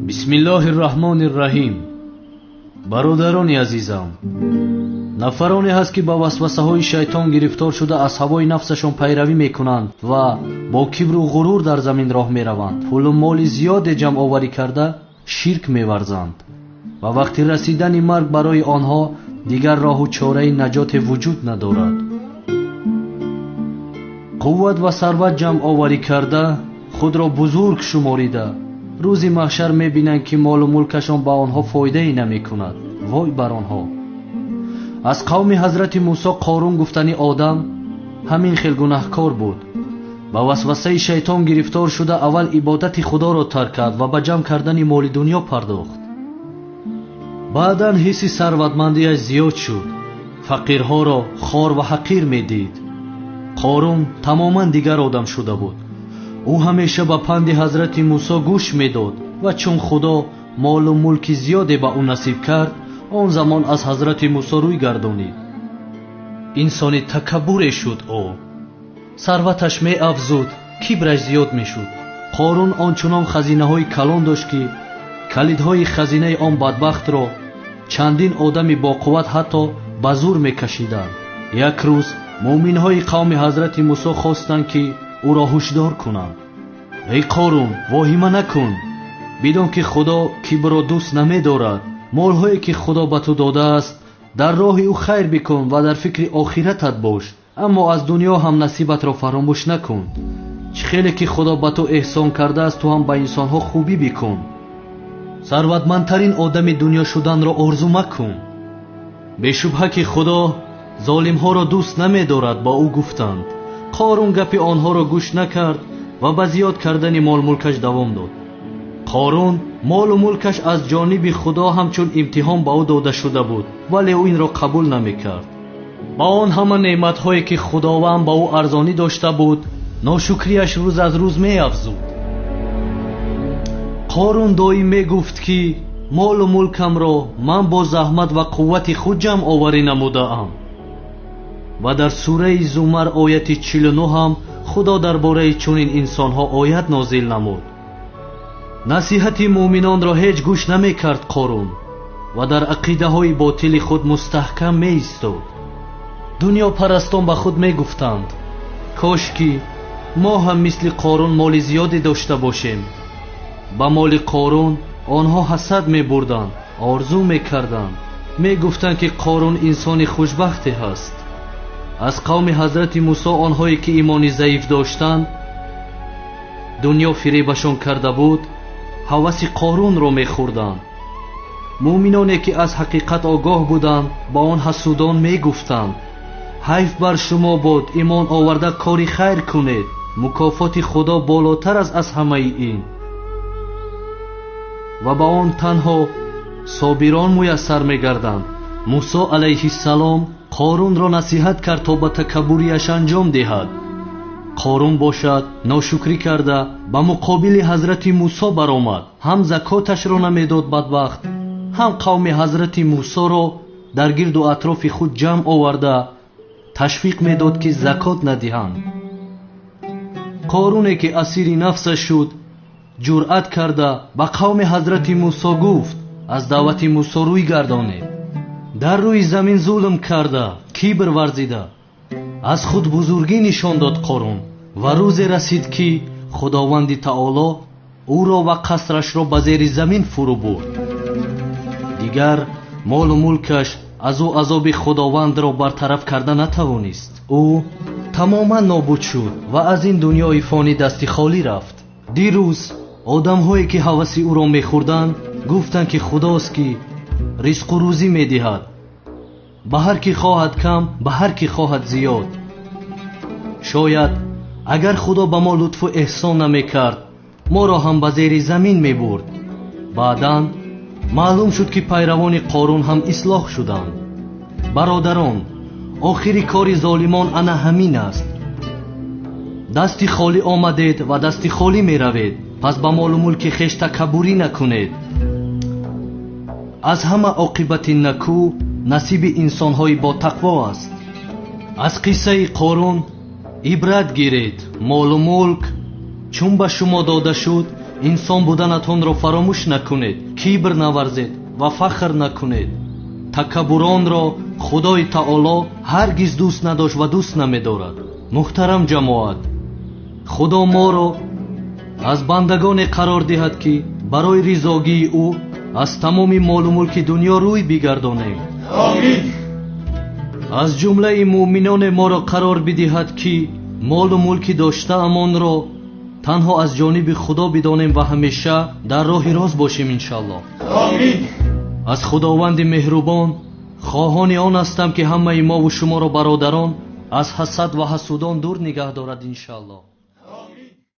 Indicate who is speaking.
Speaker 1: бисмиллоҳи рраҳмони рраҳим. бародарони азизам, нафароне ҳаст ки ба васвасаҳои шайтон гирифтор шуда аз ҳавои нафсашон пайравӣ мекунанд ва бо кибру ғурур дар замин роҳ мераванд. пулу моли зиёде ҷамъоварӣ карда ширк меварзанд ва вақти расидани марг барои онҳо дигар роҳу чораи наҷоте вуҷуд надорад. қувват ва сарват ҷамъоварӣ карда, худро бузург шуморида, рӯзи маҳшар мебинанд ки молу мулкашон ба онҳо фоидае намекунад. вой бар онҳо! аз қавми ҳазрати мусо қорун гуфтани одам ҳамин хел гунаҳкор буд. ба васвасаи шайтон гирифтор шуда аввал ибодати худоро тарк кард ва ба ҷамъ кардани моли дунё пардохт. баъдан ҳисси сарватмандиаш зиёд шуд, фақирҳоро хор ва ҳақир медид. қорун тамоман дигар одам шуда буд. ӯ ҳамеша ба панди ҳазрати мусо гӯш медод ва чун худо молу мулки зиёде ба ӯ насиб кард, он замон аз ҳазрати мусо рӯй гардонид. инсони такаббуре шуд. ӯ сарваташ меафзуд, кибраш зиёд мешуд. қорун ончунон хазинаҳои калон дошт ки калидҳои хазинаи он бадбахтро чандин одами боқувват ҳатто ба зур мекашиданд. як рӯз муъминҳои қавми ҳазрати мусо хостанд ки ӯро ҳушдор кунанд. эй қорун, воҳима накун, бидон ки худо кибрро дӯст намедорад. молҳое ки худо ба ту додааст, дар роҳи ӯ хайр бикун ва дар фикри охиратат бош, аммо аз дунё ҳам насибатро фаромӯш накун. чӣ хеле ки худо ба ту эҳсон кардааст, ту ҳам ба инсонҳо хубӣ бикун. сарватмандтарин одами дунё шуданро орзу макун. бешубҳа ки худо золимҳоро дӯст намедорад, ба ӯ гуфтанд. қорун гапи онҳоро гӯш накард ва ба зиёд кардани мол-мулкаш давом дод. қорун молу мулкаш аз ҷониби худо ҳамчун имтиҳон ба ӯ дода шуда буд, вале ӯ инро қабул намекард. ба он ҳама неъматҳое ки худованд ба ӯ арзонӣ дошта буд, ношукриаш рӯз аз рӯз меафзуд. қорун доим мегуфт ки молу мулкамро ман бо заҳмат ва қуввати худ ҷамъоварӣ намудаам. ва дар сураи зумар ояти 49 ҳам худо дар бораи чунин инсонҳо оят нозил намуд. насиҳати муъминонро ҳеҷ гӯш намекард қорун ва дар ақидаҳои ботили худ мустаҳкам меистод. дунёпарастон ба худ мегуфтанд: кошки мо ҳам мисли қорун моли зиёде дошта бошем. ба моли қорун онҳо ҳасад мебурданд, орзу мекарданд, мегуфтанд ки қорун инсони хушбахте ҳаст. аз қавми ҳазрати мусо онҳое ки имони заиф доштанд, дунё фиребашон карда буд, ҳаваси қорунро мехӯрданд. муъминоне ки аз ҳақиқат огоҳ буданд, ба он ҳасудон мегуфтанд: ҳайф бар шумо бод, имон оварда кори хайр кунед, мукофоти худо болотар аст аз ҳамаи ин. ва ба он танҳо собирон муяссар мегарданд. мусо алайҳиссалом қорунро насиҳат кард то ба такаббуриаш анҷом диҳад. қорун бошад ношукрӣ карда ба муқобили ҳазрати мусо баромад. ҳам закоташро намедод бадбахт, ҳам қавми ҳазрати мусоро дар гирду атрофи худ ҷамъ оварда ташвиқ медод ки закот надиҳанд. қоруне ки асири нафсаш шуд, ҷуръат карда ба қавми ҳазрати мусо гуфт: аз даъвати мусо рӯй гардонед. дар рӯи замин зулм карда, кибр варзида, аз худ бузургӣ нишон дод қорун. ва рӯзе расид ки худованди таоло ӯро ва қасрашро ба зери замин фурӯ бурд. дигар молу мулкаш аз ӯ азоби худовандро бартараф карда натавонист. ӯ тамоман нобуд шуд ва аз ин дунёи фонӣ дасти холӣ рафт. дирӯз одамҳое ки ҳаваси ӯро мехӯрданд, гуфтанд ки худост ки ризқу рӯзӣ медиҳад, ба ҳар ки хоҳад кам, ба ҳар ки хоҳад зиёд. шояд агар худо ба мо лутфу эҳсон намекард, моро ҳам ба зери замин мебурд. баъдан маълум шуд ки пайравони қорун ҳам ислоҳ шуданд. бародарон, охири кори золимон ана ҳамин аст. дасти холӣ омадед ва дасти холӣ меравед. пас ба молу мулки хеш такаббурӣ накунед. аз ҳама оқибати накӯ насиби инсонҳои ботақво аст. аз қиссаи қорун ибрат гиред. молу мулк чун ба шумо дода шуд, инсон буданатонро фаромӯш накунед, кибр наварзед ва фахр накунед. такаббуронро худои таоло ҳаргиз дӯст надошт ва дӯст намедорад. муҳтарам ҷамоат, худо моро аз бандагоне қарор диҳад ки барои ризогии ӯ аз тамоми молу мулки дунё рӯй бигардонем.
Speaker 2: Амин.
Speaker 1: аз ҷумлаи муъминоне моро қарор бидиҳад ки молу мулки доштаамонро танҳо аз ҷониби худо бидонем ва ҳамеша дар роҳи рост бошем иншааллоҳ.
Speaker 2: Амин.
Speaker 1: аз худованди меҳрубон хоҳони он ҳастам ки ҳамаи мову шуморо бародарон аз ҳасад ва ҳасудон дур нигаҳ дорад иншааллоҳ.